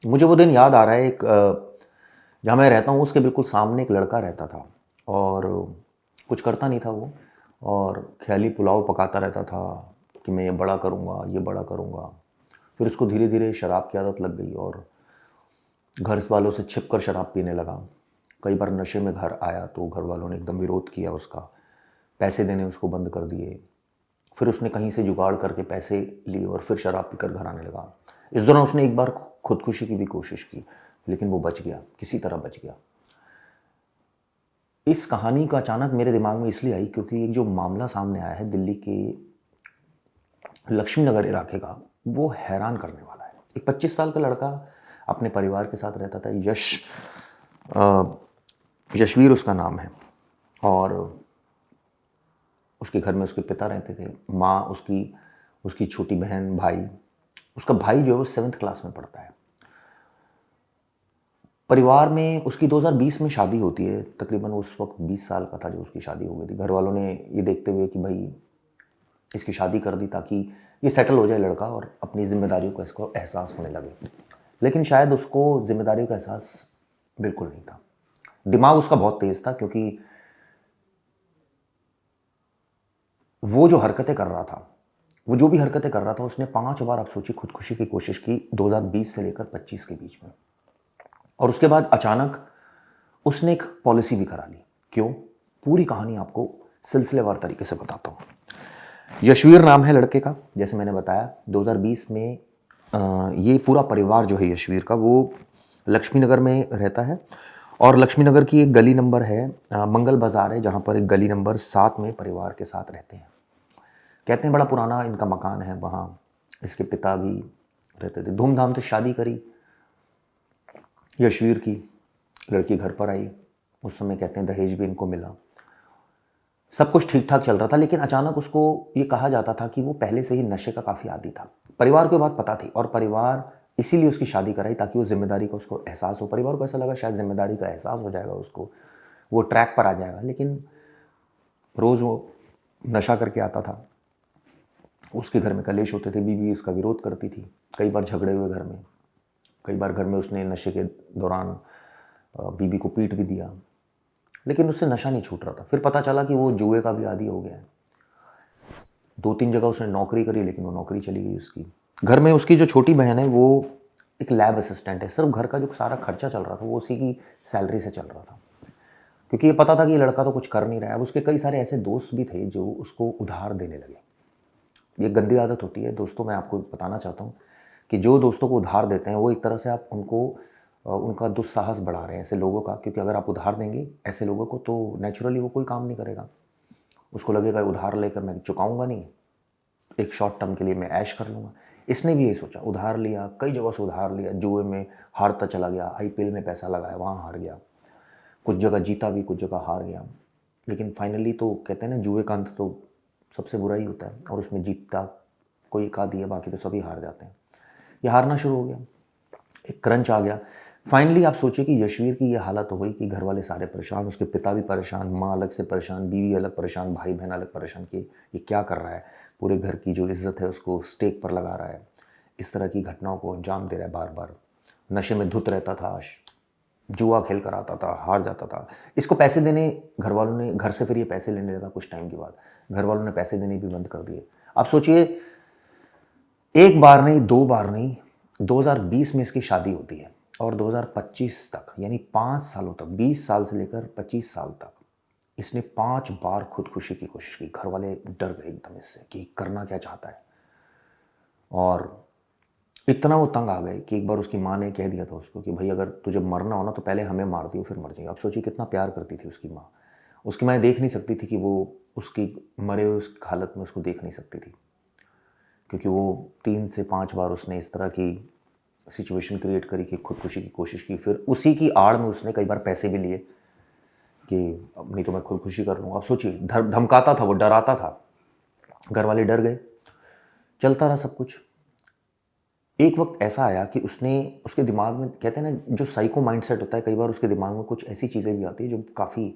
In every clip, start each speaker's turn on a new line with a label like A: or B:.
A: मुझे वो दिन याद आ रहा है, एक जहाँ मैं रहता हूँ उसके बिल्कुल सामने एक लड़का रहता था और कुछ करता नहीं था वो, और ख्याली पुलाव पकाता रहता था कि मैं ये बड़ा करूँगा, ये बड़ा करूँगा। फिर उसको धीरे धीरे शराब की आदत लग गई और घर वालों से छिप कर शराब पीने लगा। कई बार नशे में घर आया तो घर वालों ने एकदम विरोध किया उसका, पैसे देने उसको बंद कर दिए। फिर उसने कहीं से जुगाड़ करके पैसे लिए और फिर शराब पीकर घर आने लगा। इस दौरान उसने एक बार खुदकुशी की भी कोशिश की, लेकिन वो बच गया, किसी तरह बच गया। इस कहानी का अचानक मेरे दिमाग में इसलिए आई क्योंकि एक जो मामला सामने आया है दिल्ली के लक्ष्मी नगर इलाके का, वो हैरान करने वाला है। एक 25 साल का लड़का अपने परिवार के साथ रहता था। यशवीर उसका नाम है, और उसके घर में उसके पिता रहते थे, माँ, उसकी उसकी छोटी बहन, भाई। उसका भाई जो है वो 7th क्लास में पढ़ता है। परिवार में उसकी 2020 में शादी होती है। तकरीबन उस वक्त 20 साल का था जो उसकी शादी हो गई थी। घर वालों ने ये देखते हुए कि भाई इसकी शादी कर दी ताकि ये सेटल हो जाए लड़का और अपनी जिम्मेदारियों का इसको एहसास होने लगे। लेकिन शायद उसको जिम्मेदारियों का एहसास बिल्कुल नहीं था। दिमाग उसका बहुत तेज था, क्योंकि वो जो हरकतें कर रहा था, वो जो भी हरकतें कर रहा था, उसने 5 बार, आप सोचिए, खुदकुशी की कोशिश की 2020 से लेकर 25 के बीच में। और उसके बाद अचानक उसने एक पॉलिसी भी करा ली। क्यों? पूरी कहानी आपको सिलसिलेवार तरीके से बताता हूँ। यशवीर नाम है लड़के का, जैसे मैंने बताया। 2020 में ये पूरा परिवार जो है यशवीर का, वो लक्ष्मी नगर में रहता है। और लक्ष्मी नगर की एक गली नंबर है, मंगल बाज़ार है, जहाँ पर एक गली नंबर 7 में परिवार के साथ रहते हैं। कहते हैं बड़ा पुराना इनका मकान है, वहाँ इसके पिता भी रहते थे। धूमधाम से शादी करी यशवीर की, लड़की घर पर आई। उस समय कहते हैं दहेज भी इनको मिला। सब कुछ ठीक ठाक चल रहा था, लेकिन अचानक उसको ये कहा जाता था कि वो पहले से ही नशे का काफ़ी आदी था। परिवार को बात पता थी और परिवार इसीलिए उसकी शादी कराई ताकि वो जिम्मेदारी का उसको एहसास हो। परिवार को ऐसा लगा शायद जिम्मेदारी का एहसास हो जाएगा उसको, वो ट्रैक पर आ जाएगा। लेकिन रोज़ वो नशा करके आता था। उसके घर में कलेश होते थे, बीवी उसका विरोध करती थी। कई बार झगड़े हुए घर में, कई बार घर में उसने नशे के दौरान बीवी को पीट भी दिया। लेकिन उससे नशा नहीं छूट रहा था। फिर पता चला कि वो जुए का भी आदी हो गया है। 2-3 जगह उसने नौकरी करी, लेकिन वो नौकरी चली गई उसकी। घर में उसकी जो छोटी बहन है वो एक लैब असिस्टेंट है। सिर्फ घर का जो सारा खर्चा चल रहा था वो उसी की सैलरी से चल रहा था, क्योंकि ये पता था कि ये लड़का तो कुछ कर नहीं रहा है। अब उसके कई सारे ऐसे दोस्त भी थे जो उसको उधार देने लगे। ये गंदी आदत होती है दोस्तों। मैं आपको बताना चाहता हूँ कि जो दोस्तों को उधार देते हैं वो एक तरह से आप उनको उनका दुस्साहस बढ़ा रहे हैं ऐसे लोगों का। क्योंकि अगर आप उधार देंगे ऐसे लोगों को तो नेचुरली वो कोई काम नहीं करेगा। उसको लगेगा उधार लेकर मैं चुकाऊंगा नहीं, एक शॉर्ट टर्म के लिए मैं ऐश कर लूँगा। इसने भी यही सोचा, उधार लिया, कई जगह से उधार लिया, जुए में हारता चला गया, आईपीएल में पैसा लगाया, वहाँ हार गया, कुछ जगह जीता भी, कुछ जगह हार गया। लेकिन फाइनली तो कहते हैं ना, जुए का अंत तो सबसे बुरा ही होता है, और उसमें जीतता कोई एक आधी है, बाकी तो सभी हार जाते हैं। ये हारना शुरू हो गया, एक क्रंच आ गया। फाइनली आप सोचिए कि यशवीर की ये हालत हो गई कि घर वाले सारे परेशान, उसके पिता भी परेशान, माँ अलग से परेशान, बीवी अलग परेशान, भाई बहन अलग परेशान कि ये क्या कर रहा है, पूरे घर की जो इज्जत है उसको स्टेक पर लगा रहा है, इस तरह की घटनाओं को अंजाम दे रहा है बार बार। नशे में धुत रहता था, जुआ खेल कर आता था, हार जाता था। इसको पैसे देने घर वालों ने, घर से फिर ये पैसे लेने लगा। कुछ टाइम के बाद घर वालों ने पैसे देने भी बंद कर दिए। आप सोचिए, एक बार नहीं, 2 बार नहीं, 2020 में इसकी शादी होती है और 2025 तक, यानी 5 सालों तक, 20 साल से लेकर 25 साल तक इसने 5 बार खुदकुशी की कोशिश की। घर वाले डर गए एकदम इससे कि करना क्या चाहता है। और इतना वो तंग आ गए कि एक बार उसकी माँ ने कह दिया था उसको कि भाई अगर तुझे मरना हो ना तो पहले हमें मार दियो, फिर मर जाइए। आप सोचिए कितना प्यार करती थी उसकी माँ। उसकी माँ देख नहीं सकती थी कि वो उसकी मरे हुए उस हालत में उसको देख नहीं सकती थी, क्योंकि वो 3 से 5 बार उसने इस तरह की सिचुएशन क्रिएट करी कि खुदकुशी की कोशिश की। फिर उसी की आड़ में उसने कई बार पैसे भी लिए कि अब नहीं तो मैं खुदकुशी कर लूँगा। अब सोचिए, धमकाता था वो, डराता था। घर वाले डर गए, चलता रहा सब कुछ। एक वक्त ऐसा आया कि उसने, उसके दिमाग में, कहते हैं ना जो साइको माइंडसेट होता है, कई बार उसके दिमाग में कुछ ऐसी चीज़ें भी आती है जो काफ़ी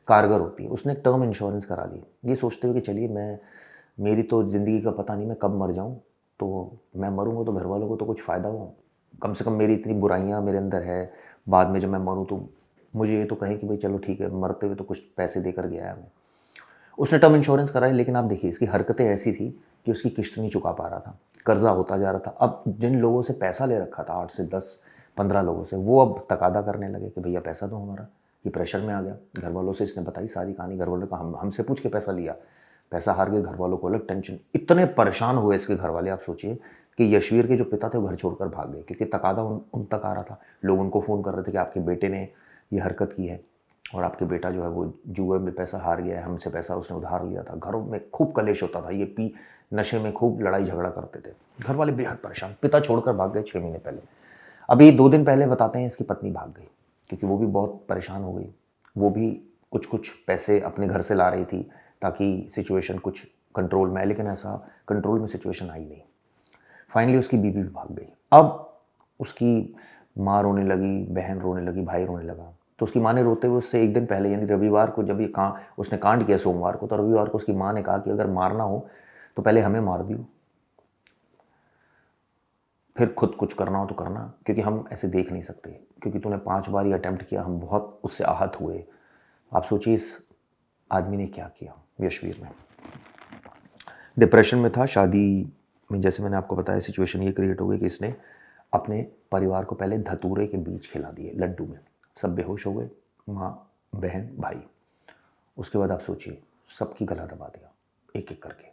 A: कारगर होती है। उसने टर्म इंश्योरेंस करा ली, ये सोचते हुए कि चलिए मेरी तो ज़िंदगी का पता नहीं मैं कब मर जाऊँ, तो मैं मरूँगा तो घर वालों को तो कुछ फ़ायदा हो, कम से कम मेरी इतनी बुराइयाँ मेरे अंदर है, बाद में जब मैं मरूँ तो मुझे ये तो कहे कि भाई चलो ठीक है, मरते हुए तो कुछ पैसे देकर गया है हमें। उसने टर्म इंश्योरेंस कराई, लेकिन आप देखिए इसकी हरकतें ऐसी थी कि उसकी किश्त नहीं चुका पा रहा था, कर्जा होता जा रहा था। अब जिन लोगों से पैसा ले रखा था 8 से 10 15 लोगों से, वो अब तकादा करने लगे कि भैया पैसा दो हमारा। ये प्रेशर में आ गया। घर वालों से इसने बताई सारी कहानी, घर वालों ने कहा हमसे पूछ के पैसा लिया, पैसा हार गए, घर वालों को अलग टेंशन। इतने परेशान हुए इसके घर वाले, आप सोचिए कि यशवीर के जो पिता थे वो घर छोड़कर भाग गए, क्योंकि तकादा उन तक आ रहा था। लोग उनको फ़ोन कर रहे थे कि आपके बेटे ने ये हरकत की है और आपके बेटा जो है वो जुए में पैसा हार गया है, हमसे पैसा उसने उधार लिया था। घरों में खूब कलेश होता था, ये पी नशे में खूब लड़ाई झगड़ा करते थे। घर वाले बेहद परेशान, पिता छोड़कर भाग गए 6 महीने पहले। अभी 2 दिन पहले बताते हैं इसकी पत्नी भाग गई, क्योंकि वो भी बहुत परेशान हो गई। वो भी कुछ कुछ पैसे अपने घर से ला रही थी ताकि सिचुएशन कुछ कंट्रोल में आए, लेकिन ऐसा कंट्रोल में सिचुएशन आई नहीं। फाइनली उसकी बीवी भी भाग गई। अब उसकी माँ रोने लगी, बहन रोने लगी, भाई रोने लगा। तो उसकी माँ ने रोते हुए उससे एक दिन पहले, यानी रविवार को, जब ये उसने कांड किया सोमवार को, तो रविवार को उसकी माँ ने कहा कि अगर मारना हो तो पहले हमें मार दियो, फिर खुद कुछ करना हो तो करना, क्योंकि हम ऐसे देख नहीं सकते, क्योंकि तूने 5 बार ये अटेम्प्ट किया, हम बहुत उससे आहत हुए। आप सोचिए इस आदमी ने क्या किया। यशवीर ने डिप्रेशन में था, शादी में जैसे मैंने आपको बताया सिचुएशन ये क्रिएट हो गई कि इसने अपने परिवार को पहले धतूरे के बीज खिला दिए लड्डू में, सब बेहोश हो गए, माँ, बहन, भाई। उसके बाद आप सोचिए सबकी गला दबा दिया एक एक करके।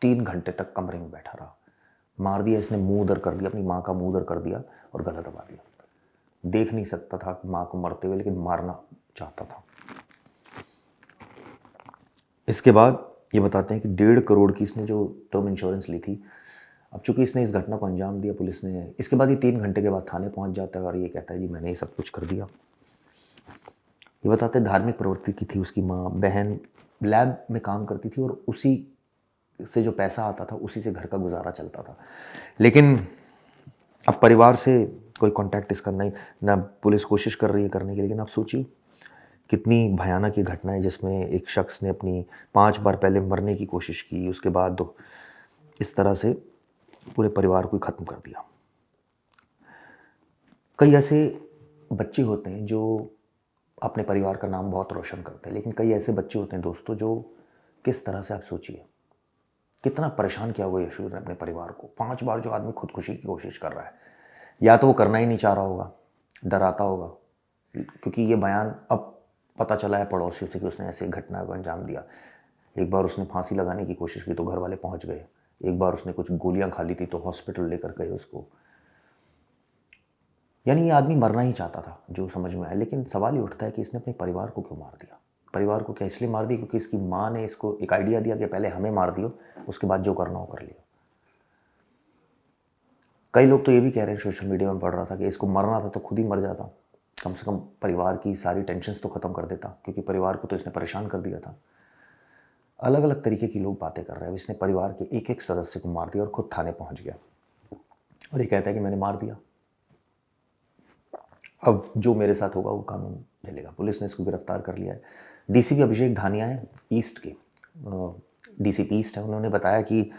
A: 3 घंटे तक कमरे में बैठा रहा, मार दिया इसने, मुंह उधर कर दिया, अपनी माँ का मुंह उधर कर दिया और गला दबा दिया। देख नहीं सकता था माँ को मरते हुए, लेकिन मारना चाहता था। इसके बाद ये बताते हैं कि 1.5 करोड़ की इसने जो टर्म इंश्योरेंस ली थी, अब चूंकि इसने इस घटना को अंजाम दिया, पुलिस ने इसके बाद ये 3 घंटे के बाद थाने पहुंच जाता है और ये कहता है जी मैंने ये सब कुछ कर दिया। ये बताते हैं धार्मिक प्रवृत्ति की थी उसकी माँ। बहन लैब में काम करती थी और उसी से जो पैसा आता था उसी से घर का गुजारा चलता था। लेकिन अब परिवार से कोई कांटेक्ट इसका नहीं, ना पुलिस कोशिश कर रही है करने की। लेकिन आप सोचिए कितनी भयानक ये घटना है, जिसमें एक शख्स ने अपनी 5 बार पहले मरने की कोशिश की, उसके बाद इस तरह से पूरे परिवार को ख़त्म कर दिया। कई ऐसे बच्चे होते हैं जो अपने परिवार का नाम बहुत रोशन करते हैं, लेकिन कई ऐसे बच्चे होते हैं दोस्तों जो किस तरह से, आप सोचिए कितना परेशान किया हुआ यशवीर ने अपने परिवार को। 5 बार जो आदमी खुदकुशी की कोशिश कर रहा है, या तो वो करना ही नहीं चाह रहा होगा, डराता होगा, क्योंकि ये बयान अब पता चला है पड़ोसियों से कि उसने ऐसे घटना को अंजाम दिया। एक बार उसने फांसी लगाने की कोशिश की तो घर वाले पहुंच गए, एक बार उसने कुछ गोलियां खा ली थी तो हॉस्पिटल लेकर गए उसको। यानी ये आदमी मरना ही चाहता था, जो समझ में आया। लेकिन सवाल ये उठता है कि इसने अपने परिवार को क्यों मार दिया। परिवार को क्या इसलिए मार दिया क्योंकि इसकी माँ ने इसको एक आइडिया दिया कि पहले हमें मार दियो, उसके बाद जो करना हो कर लियो। कई लोग तो ये भी कह रहे हैं, सोशल मीडिया में पढ़ रहा था कि इसको मरना था तो खुद ही मर जाता, कम से कम परिवार की सारी टेंशन्स तो ख़त्म कर देता, क्योंकि परिवार को तो इसने परेशान कर दिया था। अलग अलग तरीके की लोग बातें कर रहे हैं। इसने परिवार के एक एक सदस्य को मार दिया और खुद थाने पहुंच गया और ये कहता है कि मैंने मार दिया, अब जो मेरे साथ होगा वो कानून झेलेगा। पुलिस ने इसको गिरफ्तार कर लिया है। डीसीपी अभिषेक धानिया है ईस्ट के, डीसीपी ईस्ट है, उन्होंने बताया कि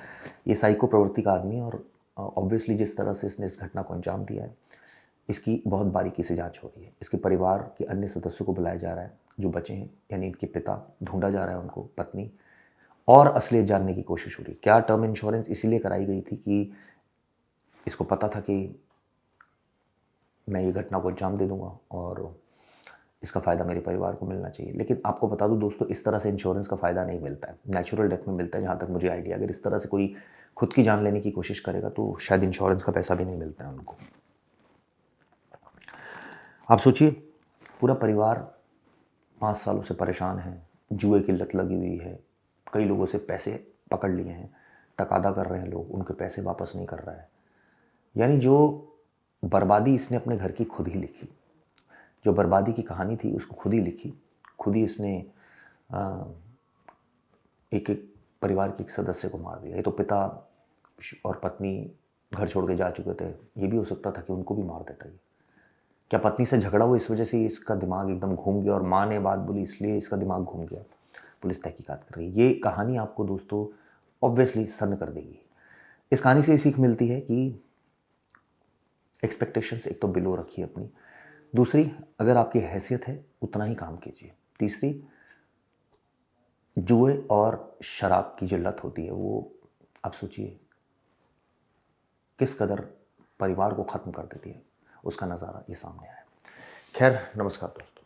A: ये साइको प्रवृत्ति का आदमी है और ऑब्वियसली जिस तरह से इसने इस घटना को अंजाम दिया है, इसकी बहुत बारीकी से जांच हो रही है। इसके परिवार के अन्य सदस्यों को बुलाया जा रहा है, जो बचे हैं, यानी इनके पिता, ढूंढा जा रहा है उनको, पत्नी, और असलियत जानने की कोशिश हो रही है। क्या टर्म इंश्योरेंस इसीलिए कराई गई थी कि इसको पता था कि मैं ये घटना को अंजाम दे दूंगा और इसका फ़ायदा मेरे परिवार को मिलना चाहिए। लेकिन आपको बता दूं दोस्तों, इस तरह से इंश्योरेंस का फ़ायदा नहीं मिलता है, नेचुरल डेथ में मिलता है जहाँ तक मुझे आइडिया। अगर इस तरह से कोई खुद की जान लेने की कोशिश करेगा तो शायद इंश्योरेंस का पैसा भी नहीं मिलता है उनको। आप सोचिए पूरा परिवार 5 सालों से परेशान है, जुए की लत लगी हुई है, कई लोगों से पैसे पकड़ लिए हैं, तकादा कर रहे हैं लोग, उनके पैसे वापस नहीं कर रहा है। यानी जो बर्बादी इसने अपने घर की खुद ही लिखी, जो बर्बादी की कहानी थी उसको खुद ही लिखी, खुद ही इसने एक एक परिवार के एक सदस्य को मार दिया। ये तो पिता और पत्नी घर छोड़ के जा चुके थे, ये भी हो सकता था कि उनको भी मार देता। ये क्या पत्नी से झगड़ा हुआ, इस वजह से इसका दिमाग एकदम घूम गया और माँ ने बात बोली इसलिए इसका दिमाग घूम गया। पुलिस तहकीकात कर रही है। ये कहानी आपको दोस्तों ऑब्वियसली सन्न कर देगी। इस कहानी से ये सीख मिलती है कि एक्सपेक्टेशंस एक तो बिलो रखिए अपनी। दूसरी, अगर आपकी हैसियत है उतना ही काम कीजिए। तीसरी, जुए और शराब की जो लत होती है वो आप सोचिए किस कदर परिवार को ख़त्म कर देती है, उसका नज़ारा ये सामने आया। खैर, नमस्कार दोस्तों।